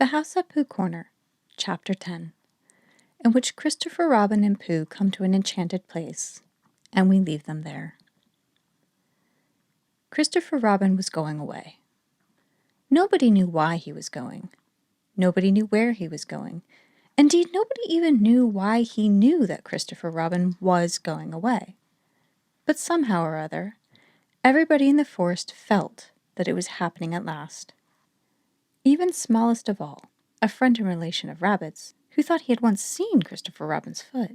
The House at Pooh Corner, Chapter 10, in which Christopher Robin and Pooh come to an enchanted place, and we leave them there. Christopher Robin was going away. Nobody knew why he was going. Nobody knew where he was going. Indeed, nobody even knew why he knew that Christopher Robin was going away. But somehow or other, everybody in the forest felt that it was happening at last. Even smallest of all, a friend and relation of Rabbit's, who thought he had once seen Christopher Robin's foot,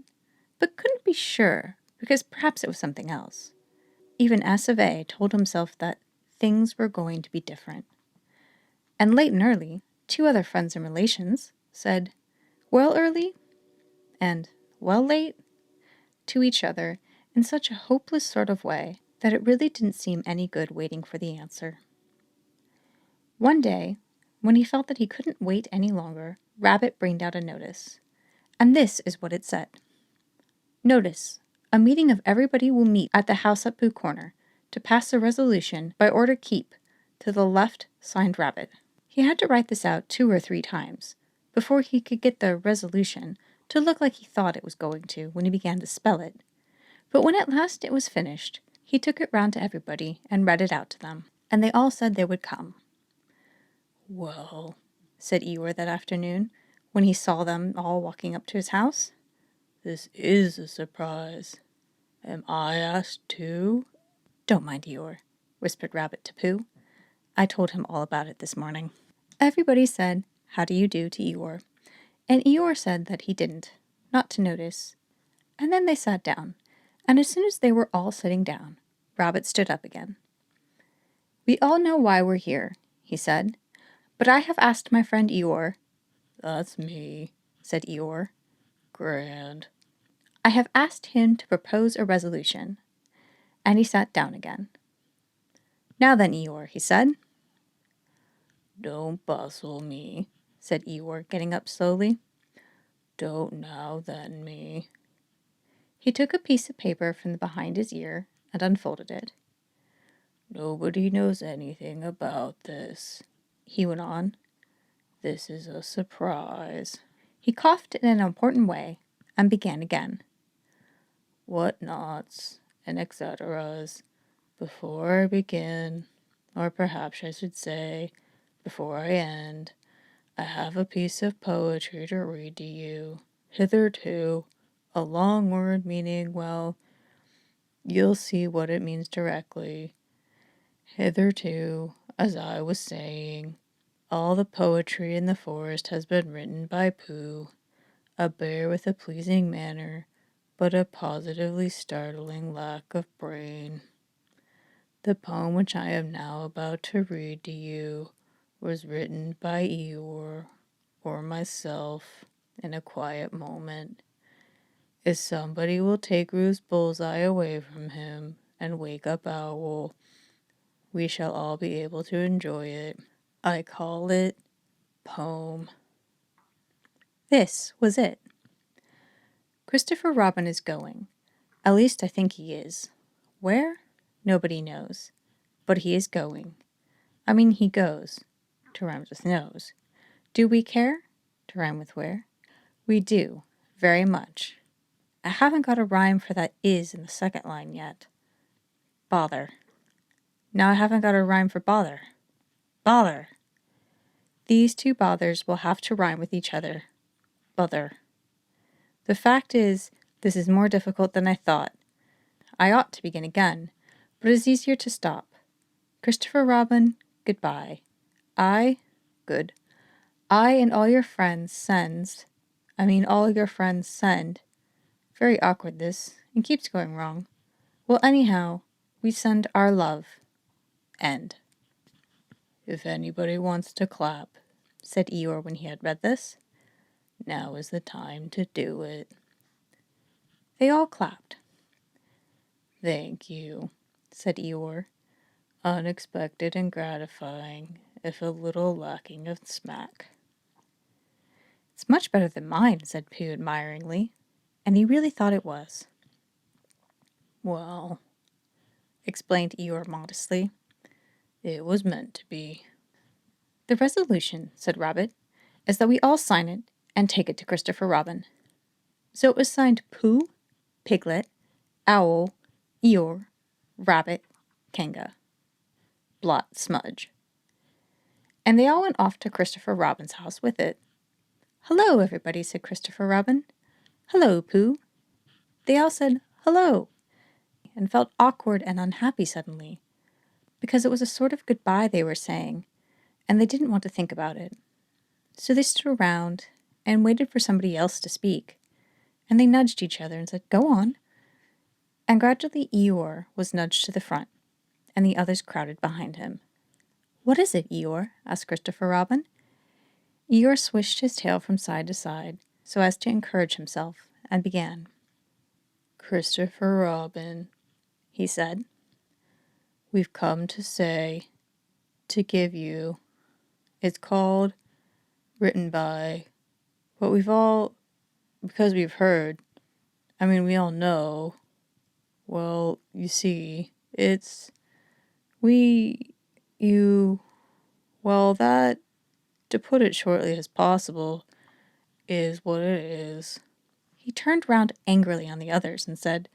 but couldn't be sure, because perhaps it was something else. Even S of A told himself that things were going to be different. And late and early, two other friends and relations said, "Well, early," and "Well, late," to each other in such a hopeless sort of way that it really didn't seem any good waiting for the answer. One day, when he felt that he couldn't wait any longer, Rabbit bringed out a notice. And this is what it said. "Notice. A meeting of everybody will meet at the house at Pooh Corner to pass a resolution by order keep to the left signed Rabbit." He had to write this out 2 or 3 times before he could get the resolution to look like he thought it was going to when he began to spell it. But when at last it was finished, he took it round to everybody and read it out to them, and they all said they would come. "Well," said Eeyore that afternoon, when he saw them all walking up to his house, "this is a surprise. Am I asked too?" "Don't mind Eeyore," whispered Rabbit to Pooh. "I told him all about it this morning." Everybody said, "How do you do?" to Eeyore, and Eeyore said that he didn't, not to notice. And then they sat down, and as soon as they were all sitting down, Rabbit stood up again. "We all know why we're here," he said, "but I have asked my friend Eeyore—" "That's me," said Eeyore. "Grand." "I have asked him to propose a resolution." And he sat down again. "Now then, Eeyore," he said. "Don't bustle me," said Eeyore, getting up slowly. "Don't now then me." He took a piece of paper from behind his ear and unfolded it. "Nobody knows anything about this," he went on. "This is a surprise." He coughed in an important way and began again. "What nots and et ceteras. Before I begin, or perhaps I should say, before I end, I have a piece of poetry to read to you. Hitherto, a long word meaning, well, you'll see what it means directly. Hitherto, as I was saying, all the poetry in the forest has been written by Pooh, a bear with a pleasing manner, but a positively startling lack of brain. The poem which I am now about to read to you was written by Eeyore, or myself, in a quiet moment. If somebody will take Roost Bullseye away from him and wake up Owl, we shall all be able to enjoy it. I call it Poem." This was it. Christopher Robin is going. At least I think he is. Where? Nobody knows. But he is going. I mean, he goes. To rhyme with knows. Do we care? To rhyme with where? We do, very much. I haven't got a rhyme for that is in the second line yet. Bother. Now I haven't got a rhyme for bother. Bother. These 2 bothers will have to rhyme with each other. Bother. The fact is, this is more difficult than I thought. I ought to begin again, but it is easier to stop. Christopher Robin, goodbye. Good. I and all your friends all your friends send. Very awkward this, and keeps going wrong. Well, anyhow, we send our love. End. "If anybody wants to clap," said Eeyore when he had read this, "now is the time to do it." They all clapped. "Thank you," said Eeyore. "Unexpected and gratifying, if a little lacking of smack." "It's much better than mine," said Pooh admiringly, and he really thought it was. "Well," explained Eeyore modestly, "it was meant to be." "The resolution," said Rabbit, is that we all sign it and take it to Christopher Robin. So it was signed Pooh, Piglet, Owl, Eeyore, Rabbit, Kanga, Blot, Smudge. And they all went off to Christopher Robin's house with it. "Hello, everybody," said Christopher Robin. "Hello, Pooh." They all said, "Hello," and felt awkward and unhappy suddenly, because it was a sort of goodbye they were saying, and they didn't want to think about it. So they stood around and waited for somebody else to speak, and they nudged each other and said, "Go on." And gradually Eeyore was nudged to the front, and the others crowded behind him. "What is it, Eeyore?" asked Christopher Robin. Eeyore swished his tail from side to side so as to encourage himself, and began. "Christopher Robin," he said, "we've come to give you. It's called Written By, but because we've heard, we all know, well, you see, that, to put it shortly as possible, is what it is." He turned round angrily on the others and said,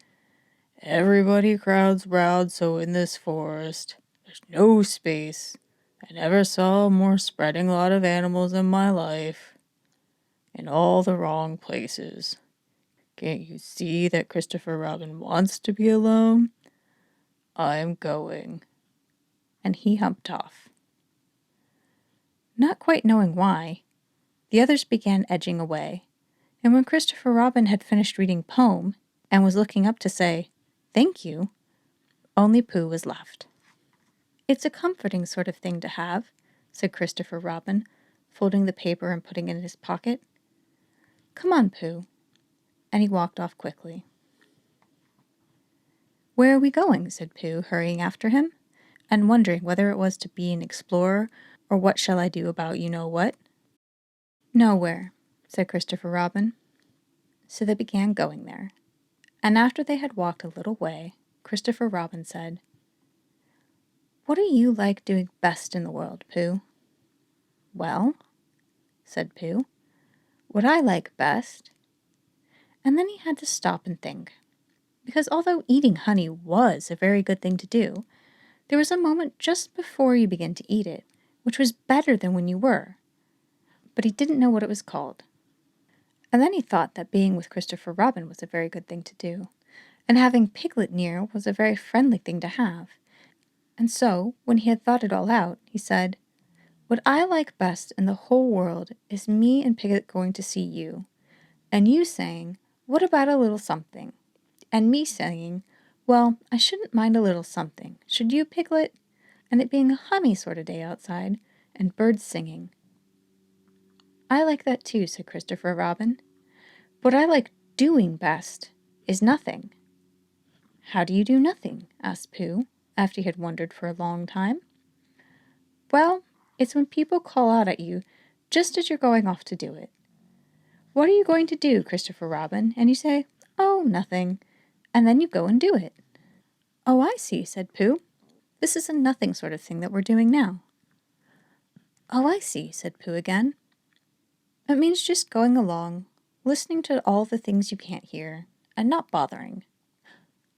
"Everybody crowds round so in this forest. There's no space. I never saw a more spreading lot of animals in my life. In all the wrong places. Can't you see that Christopher Robin wants to be alone? I'm going." And he humped off. Not quite knowing why, the others began edging away, and when Christopher Robin had finished reading poem and was looking up to say, "Thank you," only Pooh was left. "It's a comforting sort of thing to have," said Christopher Robin, folding the paper and putting it in his pocket. "Come on, Pooh." And he walked off quickly. "Where are we going?" said Pooh, hurrying after him, and wondering whether it was to be an explorer or what shall I do about you-know-what. "Nowhere," said Christopher Robin. So they began going there, and after they had walked a little way, Christopher Robin said, "What do you like doing best in the world, Pooh?" "Well," said Pooh, "what I like best—" And then he had to stop and think, because although eating honey was a very good thing to do, there was a moment just before you begin to eat it, which was better than when you were, but he didn't know what it was called. And then he thought that being with Christopher Robin was a very good thing to do, and having Piglet near was a very friendly thing to have. And so, when he had thought it all out, he said, "What I like best in the whole world is me and Piglet going to see you, and you saying, 'What about a little something?' And me saying, 'Well, I shouldn't mind a little something, should you, Piglet?' And it being a hummy sort of day outside, and birds singing." "I like that too," said Christopher Robin. "What I like doing best is nothing." "How do you do nothing?" asked Pooh, after he had wondered for a long time. "Well, it's when people call out at you just as you're going off to do it. 'What are you going to do, Christopher Robin?' And you say, 'Oh, nothing,' and then you go and do it." "Oh, I see," said Pooh. "This is a nothing sort of thing that we're doing now." "Oh, I see," said Pooh again. "It means just going along, listening to all the things you can't hear, and not bothering."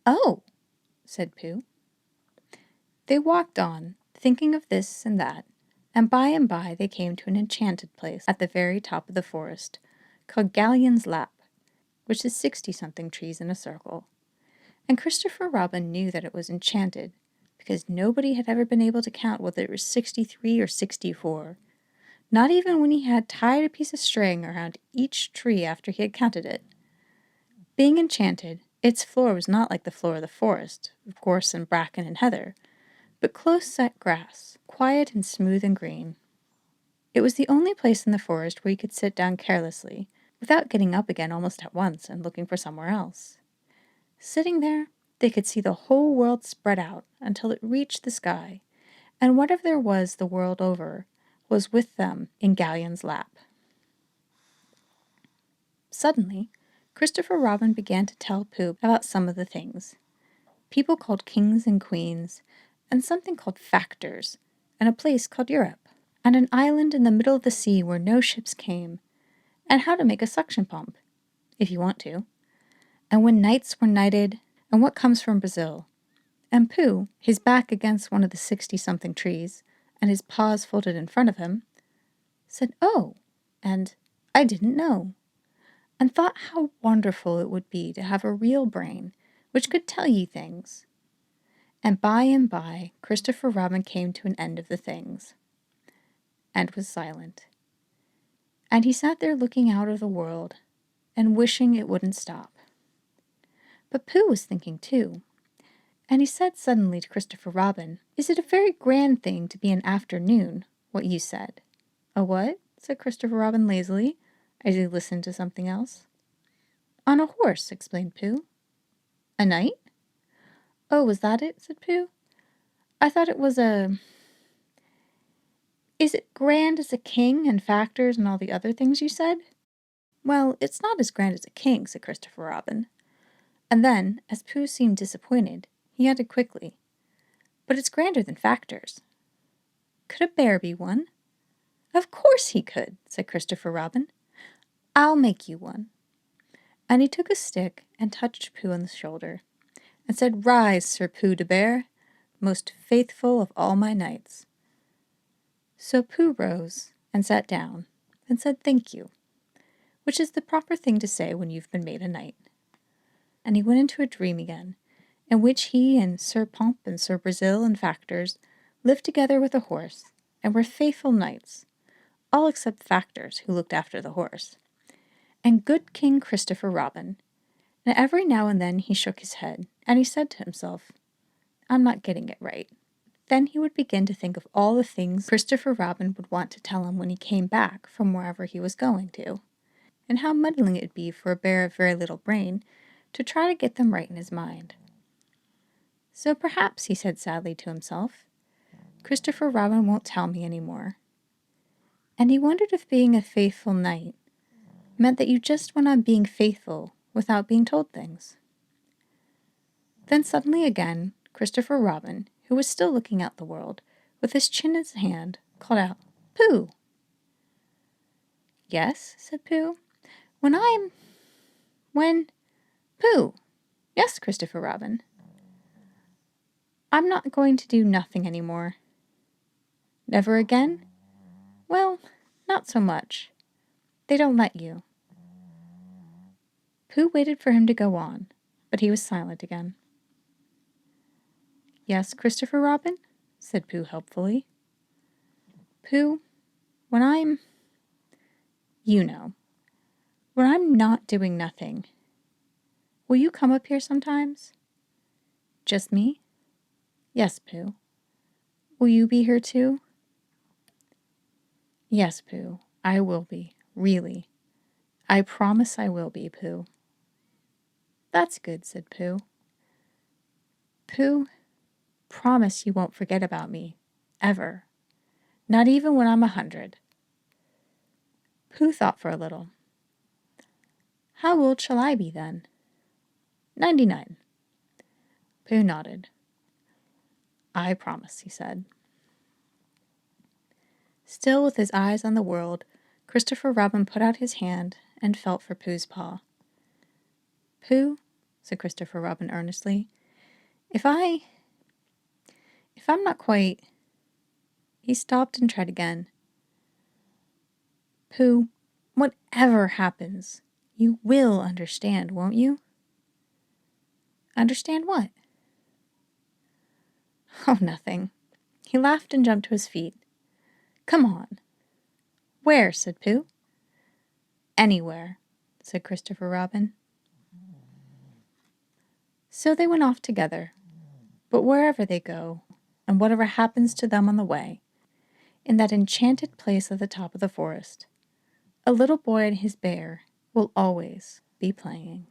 "Oh," said Pooh. They walked on, thinking of this and that, and by they came to an enchanted place at the very top of the forest, called Galleon's Lap, which is 60-something trees in a circle. And Christopher Robin knew that it was enchanted, because nobody had ever been able to count whether it was 63 or 64, not even when he had tied a piece of string around each tree after he had counted it. Being enchanted, its floor was not like the floor of the forest, of gorse and bracken and heather, but close-set grass, quiet and smooth and green. It was the only place in the forest where you could sit down carelessly, without getting up again almost at once and looking for somewhere else. Sitting there, they could see the whole world spread out until it reached the sky, and whatever there was the world over was with them in Galleon's lap. Suddenly, Christopher Robin began to tell Pooh about some of the things. People called kings and queens, and something called factors, and a place called Europe. and an island in the middle of the sea where no ships came, and how to make a suction pump, if you want to, and when knights were knighted, and what comes from Brazil. And Pooh, his back against one of the 60-something trees, and his paws folded in front of him, said, "Oh," and "I didn't know," and thought how wonderful it would be to have a real brain which could tell you things. And by, Christopher Robin came to an end of the things, and was silent. And he sat there looking out of the world, and wishing it wouldn't stop. But Pooh was thinking too, and he said suddenly to Christopher Robin, "Is it a very grand thing to be an afternoon, what you said?" "A what?" said Christopher Robin lazily, as he listened to something else. "On a horse," explained Pooh. "A knight?" "Oh, was that it?" said Pooh. "I thought it was a... Is it grand as a king and factors and all the other things you said?" "Well, it's not as grand as a king," said Christopher Robin. And then, as Pooh seemed disappointed, he added quickly, "But it's grander than factors." "Could a bear be one?" "Of course he could," said Christopher Robin. "I'll make you one." And he took a stick and touched Pooh on the shoulder, and said, "Rise, Sir Pooh de Bear, most faithful of all my knights." So Pooh rose and sat down and said thank you, which is the proper thing to say when you've been made a knight. And he went into a dream again, in which he and Sir Pomp and Sir Brazil and Factors lived together with a horse, and were faithful knights, all except Factors, who looked after the horse, and good King Christopher Robin. And every now and then he shook his head, and he said to himself, "I'm not getting it right." Then he would begin to think of all the things Christopher Robin would want to tell him when he came back from wherever he was going to, and how muddling it would be for a bear of very little brain to try to get them right in his mind. "So perhaps," he said sadly to himself, "Christopher Robin won't tell me any more." And he wondered if being a faithful knight meant that you just went on being faithful without being told things. Then suddenly again, Christopher Robin, who was still looking out the world, with his chin in his hand, called out, "Pooh!" "Yes," said Pooh. When... Pooh! Yes, Christopher Robin. "I'm not going to do nothing any more." "Never again?" "Well, not so much. They don't let you." Pooh waited for him to go on, but he was silent again. "Yes, Christopher Robin?" said Pooh helpfully. "Pooh, when I'm... you know, when I'm not doing nothing, will you come up here sometimes?" "Just me?" "Yes, Pooh." "Will you be here too?" "Yes, Pooh, I will be, really. I promise I will be, Pooh." "That's good," said Pooh. "Pooh, promise you won't forget about me, ever. Not even when I'm 100. Pooh thought for a little. "How old shall I be then?" 99. Pooh nodded. "I promise," he said. Still with his eyes on the world, Christopher Robin put out his hand and felt for Pooh's paw. "Pooh," said Christopher Robin earnestly, if I'm not quite..." He stopped and tried again. "Pooh, whatever happens, you will understand, won't you?" "Understand what?" "Oh, nothing." He laughed and jumped to his feet. "Come on." "Where?" said Pooh. "Anywhere," said Christopher Robin. So they went off together. But wherever they go, and whatever happens to them on the way, in that enchanted place at the top of the forest, a little boy and his bear will always be playing.